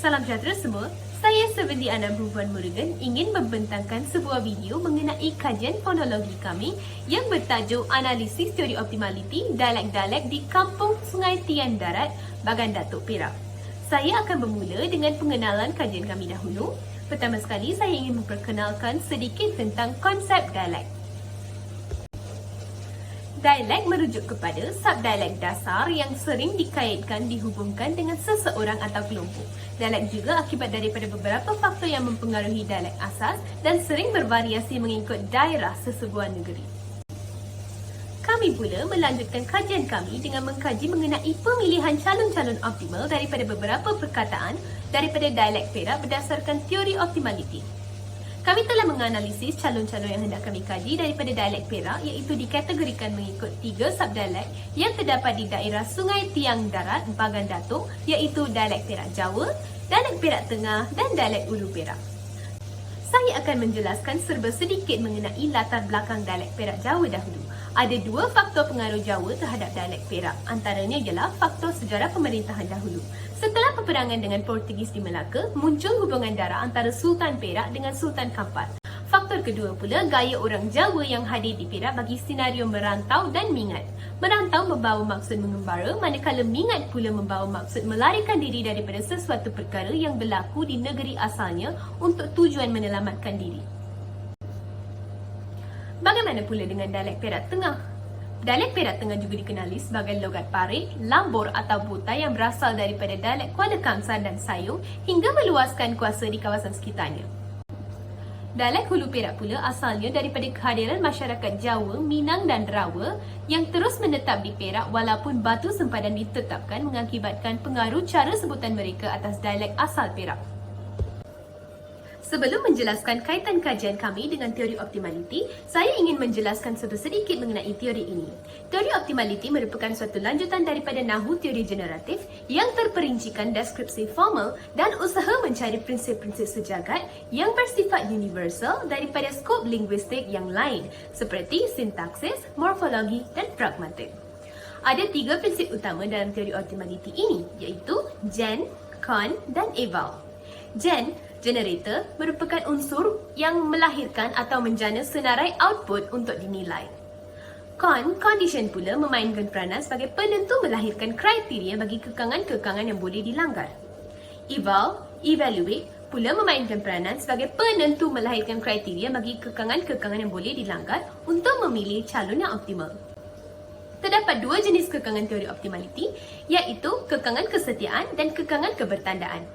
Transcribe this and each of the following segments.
Salam sejahtera semua. Saya Sevendi Ana Bruvan Murugan ingin membentangkan sebuah video mengenai kajian fonologi kami yang bertajuk Analisis Teori Optimaliti Dialek-Dialek di Kampung Sungai Tian Darat, Bagan Datuk Perak. Saya akan bermula dengan pengenalan kajian kami dahulu. Pertama sekali, saya ingin memperkenalkan sedikit tentang konsep dialek. Dialek merujuk kepada subdialek dasar yang sering dikaitkan dihubungkan dengan seseorang atau kelompok. Dialek juga akibat daripada beberapa faktor yang mempengaruhi dialek asas dan sering bervariasi mengikut daerah sesebuah negeri. Kami pula melanjutkan kajian kami dengan mengkaji mengenai pemilihan calon-calon optimal daripada beberapa perkataan daripada dialek Perak berdasarkan teori optimaliti. Kami telah menganalisis calon-calon yang hendak kami kaji daripada dialek Perak iaitu dikategorikan mengikut 3 subdialek yang terdapat di daerah Sungai Tiang Darat, Bagan Datuk iaitu dialek Perak Jawa, dialek Perak Tengah dan dialek Ulu Perak. Saya akan menjelaskan serba sedikit mengenai latar belakang dialek Perak Jawa dahulu. Ada 2 faktor pengaruh Jawa terhadap dialek Perak. Antaranya ialah faktor sejarah pemerintahan dahulu. Setelah peperangan dengan Portugis di Melaka, muncul hubungan darah antara Sultan Perak dengan Sultan Kampar. Faktor kedua pula, gaya orang Jawa yang hadir di Perak bagi senario merantau dan mingat. Merantau membawa maksud mengembara, manakala mingat pula membawa maksud melarikan diri daripada sesuatu perkara yang berlaku di negeri asalnya untuk tujuan menyelamatkan diri. Bagaimana pula dengan dialek Perak Tengah? Dialek Perak Tengah juga dikenali sebagai logat parik, lambur atau butai yang berasal daripada dialek Kuala Kangsar dan Sayung hingga meluaskan kuasa di kawasan sekitarnya. Dialek Hulu Perak pula asalnya daripada kehadiran masyarakat Jawa, Minang dan Rawa yang terus menetap di Perak walaupun batu sempadan ditetapkan mengakibatkan pengaruh cara sebutan mereka atas dialek asal Perak. Sebelum menjelaskan kaitan kajian kami dengan teori optimaliti, saya ingin menjelaskan sedikit mengenai teori ini. Teori optimaliti merupakan suatu lanjutan daripada nahu teori generatif yang terperincikan deskripsi formal dan usaha mencari prinsip-prinsip sejagat yang bersifat universal daripada skop linguistik yang lain seperti sintaksis, morfologi dan pragmatik. Ada 3 prinsip utama dalam teori optimaliti ini iaitu gen, con dan eval. Gen, generator, merupakan unsur yang melahirkan atau menjana senarai output untuk dinilai. Con, condition pula memainkan peranan sebagai penentu melahirkan kriteria bagi kekangan-kekangan yang boleh dilanggar. Eval, evaluate, pula memainkan peranan sebagai penentu melahirkan kriteria bagi kekangan-kekangan yang boleh dilanggar untuk memilih calon yang optimal. Terdapat 2 jenis kekangan teori optimaliti iaitu kekangan kesetiaan dan kekangan kebertandaan.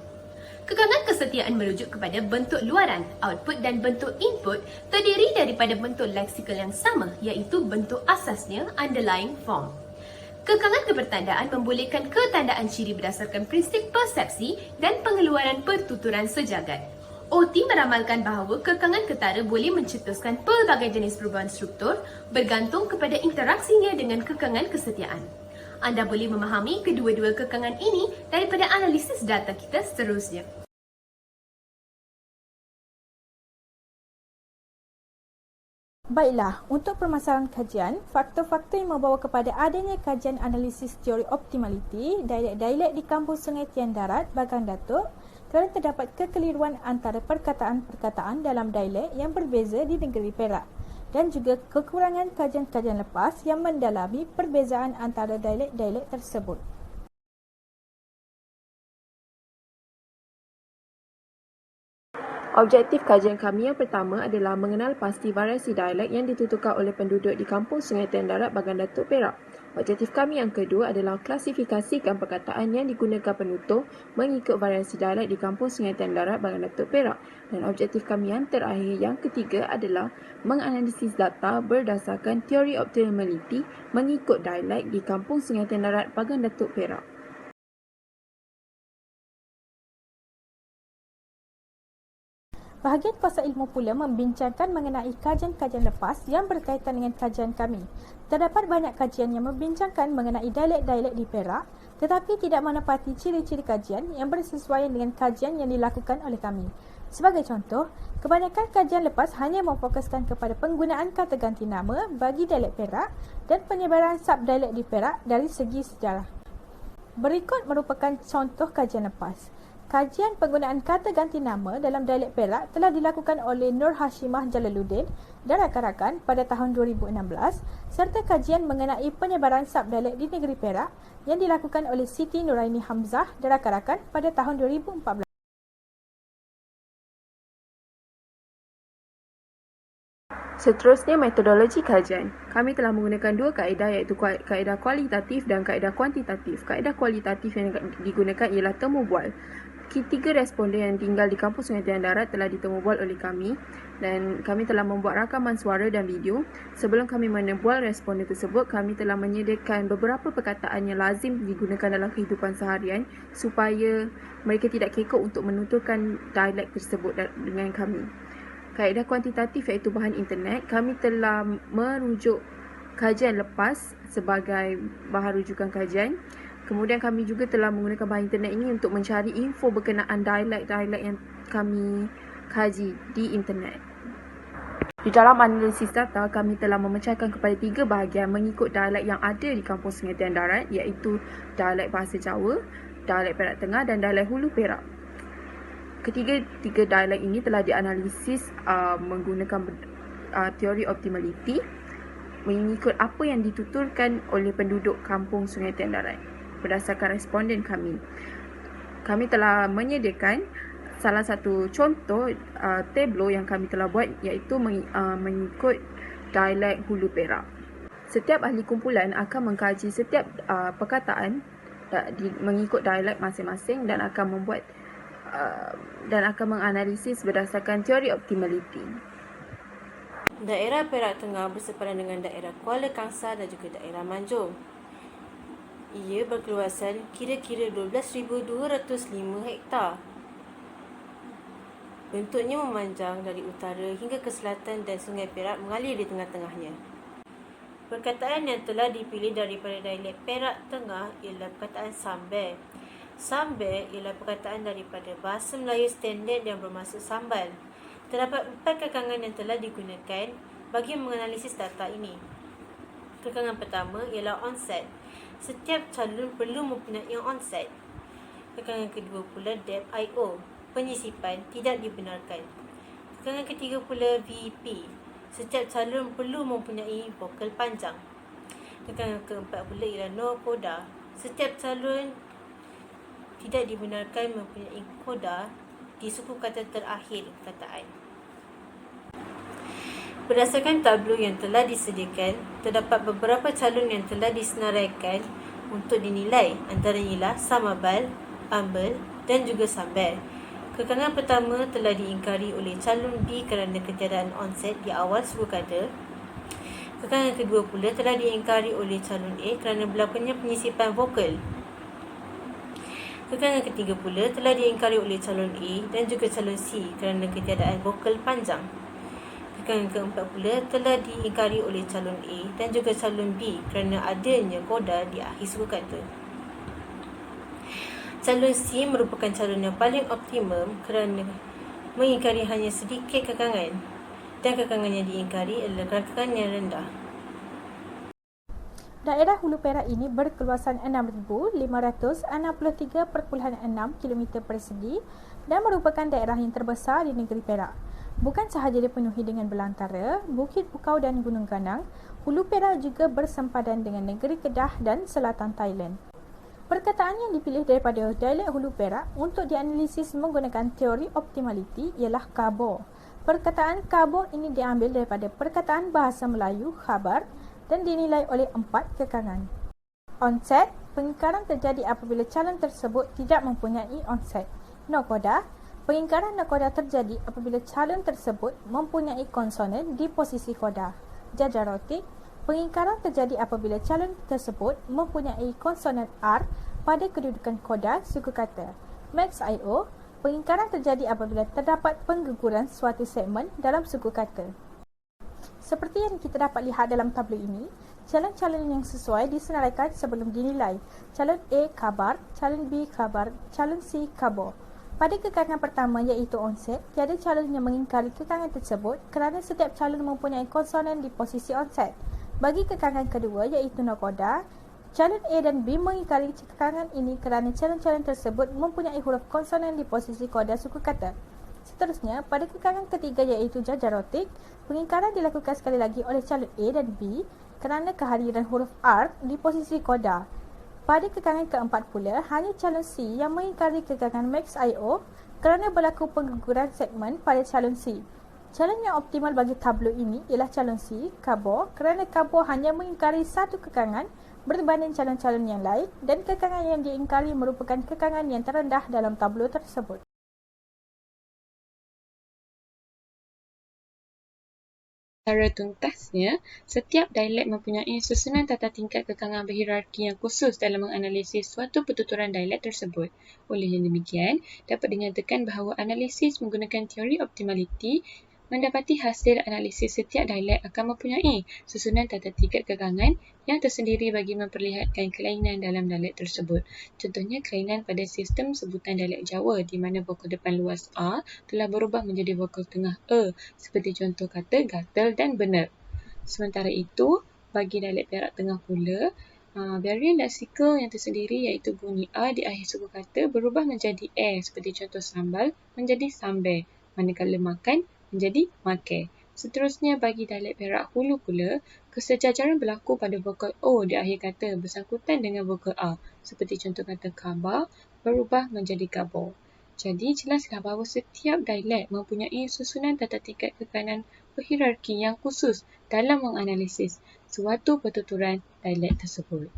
Kekangan kesetiaan merujuk kepada bentuk luaran, output dan bentuk input terdiri daripada bentuk leksikal yang sama iaitu bentuk asasnya underlying form. Kekangan kebertandaan membolehkan ketandaan ciri berdasarkan prinsip persepsi dan pengeluaran pertuturan sejagat. OT meramalkan bahawa kekangan ketara boleh mencetuskan pelbagai jenis perubahan struktur bergantung kepada interaksinya dengan kekangan kesetiaan. Anda boleh memahami kedua-dua kekangan ini daripada analisis data kita seterusnya. Baiklah, untuk permasalahan kajian, faktor-faktor yang membawa kepada adanya kajian analisis teori optimaliti dialek-dialek di Kampung Sungai Tian Darat, Bagan Datuk, kerana terdapat kekeliruan antara perkataan-perkataan dalam dialek yang berbeza di negeri Perak dan juga kekurangan kajian-kajian lepas yang mendalami perbezaan antara dialek-dialek tersebut. Objektif kajian kami yang pertama adalah mengenal pasti variasi dialek yang dituturkan oleh penduduk di Kampung Sungai Tian Darat, Bagan Datuk, Perak. Objektif kami yang kedua adalah klasifikasikan perkataan yang digunakan penutur mengikut variasi dialek di Kampung Sungai Tian Darat, Bagan Datuk, Perak. Dan objektif kami yang terakhir yang ketiga adalah menganalisis data berdasarkan teori optimaliti mengikut dialek di Kampung Sungai Tian Darat, Bagan Datuk, Perak. Bahagian kuasa ilmu pula membincangkan mengenai kajian-kajian lepas yang berkaitan dengan kajian kami. Terdapat banyak kajian yang membincangkan mengenai dialek-dialek di Perak tetapi tidak menepati ciri-ciri kajian yang bersesuaian dengan kajian yang dilakukan oleh kami. Sebagai contoh, kebanyakan kajian lepas hanya memfokuskan kepada penggunaan kata ganti nama bagi dialek Perak dan penyebaran subdialek di Perak dari segi sejarah. Berikut merupakan contoh kajian lepas. Kajian penggunaan kata ganti nama dalam dialek Perak telah dilakukan oleh Nur Hashimah Jalaluddin dan rakan-rakan pada tahun 2016 serta kajian mengenai penyebaran subdialek di negeri Perak yang dilakukan oleh Siti Nuraini Hamzah dan rakan-rakan pada tahun 2014. Seterusnya, metodologi kajian. Kami telah menggunakan dua kaedah iaitu kaedah kualitatif dan kaedah kuantitatif. Kaedah kualitatif yang digunakan ialah temu bual. Ketiga responden yang tinggal di kampus Sungai Tian Darat telah ditemu bual oleh kami dan kami telah membuat rakaman suara dan video. Sebelum kami menemubual responden tersebut, kami telah menyediakan beberapa perkataan yang lazim digunakan dalam kehidupan seharian supaya mereka tidak kekok untuk menuturkan dialek tersebut dengan kami. Kaedah kuantitatif iaitu bahan internet. Kami telah merujuk kajian lepas sebagai bahan rujukan kajian. Kemudian kami juga telah menggunakan bahan internet ini untuk mencari info berkenaan dialek-dialek yang kami kaji di internet. Di dalam analisis data, kami telah memecahkan kepada 3 bahagian mengikut dialek yang ada di kampus Sungai Tian Darat iaitu dialek bahasa Jawa, dialek Perak Tengah dan dialek Hulu Perak. Ketiga dialek ini telah dianalisis menggunakan teori optimality mengikut apa yang dituturkan oleh penduduk kampung Sungai Tian Darat berdasarkan responden kami. Kami telah menyediakan salah satu contoh tablo yang kami telah buat iaitu mengikut dialek Hulu Perak. Setiap ahli kumpulan akan mengkaji setiap perkataan mengikut dialek masing-masing dan akan menganalisis berdasarkan teori optimality. Daerah Perak Tengah bersepadan dengan daerah Kuala Kangsar dan juga daerah Manjung. Ia berkeluasan kira-kira 12,205 hektar. Bentuknya memanjang dari utara hingga ke selatan dan Sungai Perak mengalir di tengah-tengahnya. Perkataan yang telah dipilih daripada dialek Perak Tengah ialah perkataan sambil. Sambil ialah perkataan daripada bahasa Melayu standard yang bermaksud sambal. Terdapat 4 kekangan yang telah digunakan bagi menganalisis data ini. Kekangan pertama ialah onset. Setiap calon perlu mempunyai onset. Kekangan kedua pula depth I/O. Penyisipan tidak dibenarkan. Kekangan ketiga pula VP. Setiap calon perlu mempunyai vokal panjang. Kekangan keempat pula ialah no koda. Setiap calon tidak dibenarkan mempunyai koda di suku kata terakhir perkataan. Berdasarkan tablo yang telah disediakan, terdapat beberapa calon yang telah disenaraikan untuk dinilai, antaranya ialah samabal, ambal dan juga sambal. Kekangan pertama telah diingkari oleh calon B kerana ketiadaan onset di awal suku kata. Kekangan kedua pula telah diingkari oleh calon A kerana berlakunya penyisipan vokal. Kekangan ketiga pula telah diingkari oleh calon A dan juga calon C kerana ketiadaan vokal panjang. Kekangan keempat pula telah diingkari oleh calon A dan juga calon B kerana adanya koda di akhir suku kata. Calon C merupakan calon yang paling optimum kerana mengingkari hanya sedikit kekangan dan kekangan yang diingkari adalah kekangan yang rendah. Daerah Hulu Perak ini berkeluasan 6,563.6 km persegi dan merupakan daerah yang terbesar di negeri Perak. Bukan sahaja dipenuhi dengan belantara, bukit pukau dan gunung ganang, Hulu Perak juga bersempadan dengan negeri Kedah dan selatan Thailand. Perkataan yang dipilih daripada dialek Hulu Perak untuk dianalisis menggunakan teori optimality ialah kabo. Perkataan kabo ini diambil daripada perkataan bahasa Melayu khabar dan dinilai oleh 4 kekangan. Onset, pengingkaran terjadi apabila calon tersebut tidak mempunyai onset. Nokoda, pengingkaran nokoda terjadi apabila calon tersebut mempunyai konsonan di posisi koda. Jajarotik, pengingkaran terjadi apabila calon tersebut mempunyai konsonan R pada kedudukan koda suku kata. Max I/O, pengingkaran terjadi apabila terdapat pengguguran suatu segmen dalam suku kata. Seperti yang kita dapat lihat dalam tablo ini, calon-calon yang sesuai disenaraikan sebelum dinilai. Calon A khabar, calon B khabar, calon C kabo. Pada kekangan pertama iaitu onset, tiada calon yang mengingkari kekangan tersebut kerana setiap calon mempunyai konsonan di posisi onset. Bagi kekangan kedua iaitu nokoda, Calon A dan B mengingkari kekangan ini kerana calon-calon tersebut mempunyai huruf konsonan di posisi koda suku kata. Seterusnya, pada kekangan ketiga iaitu jajarotik, pengingkaran dilakukan sekali lagi oleh calon A dan B kerana kehadiran huruf R di posisi koda. Pada kekangan keempat pula, hanya calon C yang mengingkari kekangan max IO kerana berlaku pengguguran segmen pada calon C. Calon yang optimal bagi tablo ini ialah calon C, Kabo, kerana Kabo hanya mengingkari satu kekangan berbanding calon-calon yang lain dan kekangan yang diingkari merupakan kekangan yang terendah dalam tablo tersebut. Secara tuntasnya, setiap dialek mempunyai susunan tata tingkat kekangan berhierarki yang khusus dalam menganalisis suatu pertuturan dialek tersebut. Oleh yang demikian, dapat dinyatakan bahawa analisis menggunakan teori optimaliti mendapati hasil analisis setiap dialek akan mempunyai susunan tata tingkat kekangan yang tersendiri bagi memperlihatkan kelainan dalam dialek tersebut. Contohnya, kelainan pada sistem sebutan dialek Jawa di mana vokal depan luas A telah berubah menjadi vokal tengah E, seperti contoh kata gatal dan benar. Sementara itu, bagi dialek Perak Tengah pula, varian leksikal yang tersendiri iaitu bunyi A di akhir suku kata berubah menjadi E, seperti contoh sambal menjadi sambe, manakala makan menjadi makai. Seterusnya, bagi dialek Perak Hulu pula, kesejajaran berlaku pada vokal O di akhir kata bersangkutan dengan vokal A, seperti contoh kata khabar berubah menjadi khabar. Jadi, jelaslah bahawa setiap dialek mempunyai susunan tata tingkat kekangan berhierarki yang khusus dalam menganalisis suatu pertuturan dialek tersebut.